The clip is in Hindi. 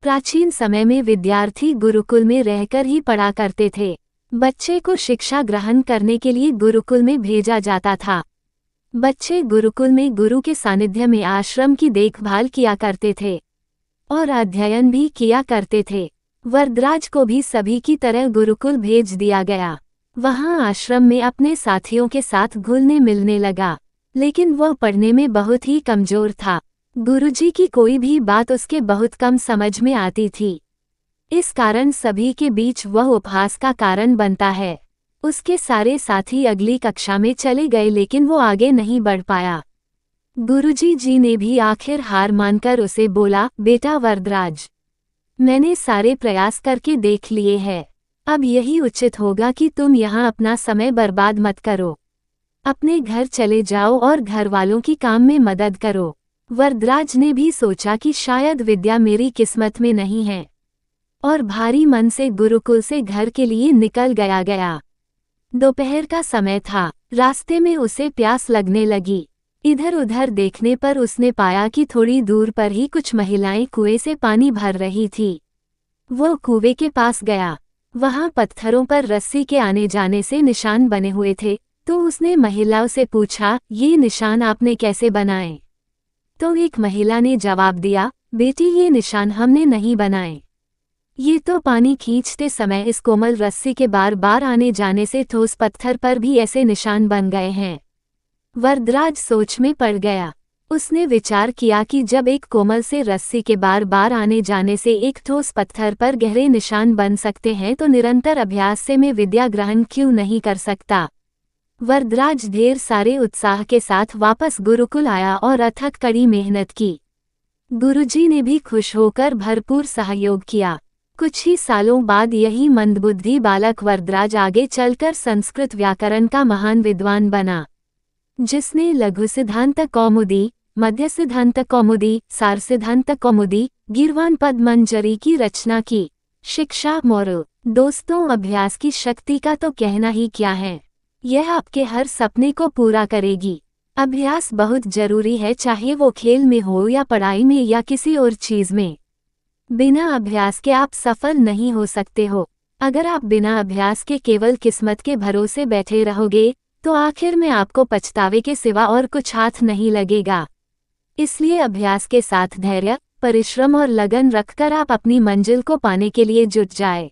प्राचीन समय में विद्यार्थी गुरुकुल में रहकर ही पढ़ा करते थे। बच्चे को शिक्षा ग्रहण करने के लिए गुरुकुल में भेजा जाता था। बच्चे गुरुकुल में गुरु के सानिध्य में आश्रम की देखभाल किया करते थे और अध्ययन भी किया करते थे। वरदराज को भी सभी की तरह गुरुकुल भेज दिया गया। वहां आश्रम में अपने साथियों के साथ घुलने मिलने लगा, लेकिन वह पढ़ने में बहुत ही कमजोर था। गुरुजी की कोई भी बात उसके बहुत कम समझ में आती थी। इस कारण सभी के बीच वह उपहास का कारण बनता है। उसके सारे साथी अगली कक्षा में चले गए, लेकिन वो आगे नहीं बढ़ पाया। गुरुजी जी ने भी आखिर हार मानकर उसे बोला, बेटा वरदराज, मैंने सारे प्रयास करके देख लिए हैं। अब यही उचित होगा कि तुम यहाँ अपना समय बर्बाद मत करो। अपने घर चले जाओ और घर वालों की काम में मदद करो। वरदराज ने भी सोचा कि शायद विद्या मेरी किस्मत में नहीं है, और भारी मन से गुरुकुल से घर के लिए निकल गया। दोपहर का समय था। रास्ते में उसे प्यास लगने लगी। इधर उधर देखने पर उसने पाया कि थोड़ी दूर पर ही कुछ महिलाएं कुएं से पानी भर रही थी। वो कुएं के पास गया। वहां पत्थरों पर रस्सी के आने जाने से निशान बने हुए थे, तो उसने महिलाओं से पूछा, ये निशान आपने कैसे बनाए? तो एक महिला ने जवाब दिया, बेटी, ये निशान हमने नहीं बनाए। ये तो पानी खींचते समय इस कोमल रस्सी के बार बार आने जाने से ठोस पत्थर पर भी ऐसे निशान बन गए हैं। वरदराज सोच में पड़ गया। उसने विचार किया कि जब एक कोमल से रस्सी के बार बार आने जाने से एक ठोस पत्थर पर गहरे निशान बन सकते हैं, तो निरंतर अभ्यास से मैं विद्या ग्रहण क्यों नहीं कर सकता। वरदराज ढेर सारे उत्साह के साथ वापस गुरुकुल आया और अथक कड़ी मेहनत की। गुरुजी ने भी खुश होकर भरपूर सहयोग किया। कुछ ही सालों बाद यही मंदबुद्धि बालक वरदराज आगे चलकर संस्कृत व्याकरण का महान विद्वान बना, जिसने लघु सिद्धांत कौमुदी, मध्य सिद्धांत कौमुदी, सार सिद्धांत कौमुदी, गीर्वाण पद मंजरी की रचना की। शिक्षा मोरल। दोस्तों, अभ्यास की शक्ति का तो कहना ही क्या है। यह आपके हर सपने को पूरा करेगी। अभ्यास बहुत जरूरी है, चाहे वो खेल में हो या पढ़ाई में या किसी और चीज में। बिना अभ्यास के आप सफल नहीं हो सकते हो। अगर आप बिना अभ्यास के केवल किस्मत के भरोसे बैठे रहोगे, तो आखिर में आपको पछतावे के सिवा और कुछ हाथ नहीं लगेगा। इसलिए अभ्यास के साथ धैर्य, परिश्रम और लगन रखकर आप अपनी मंजिल को पाने के लिए जुट जाए।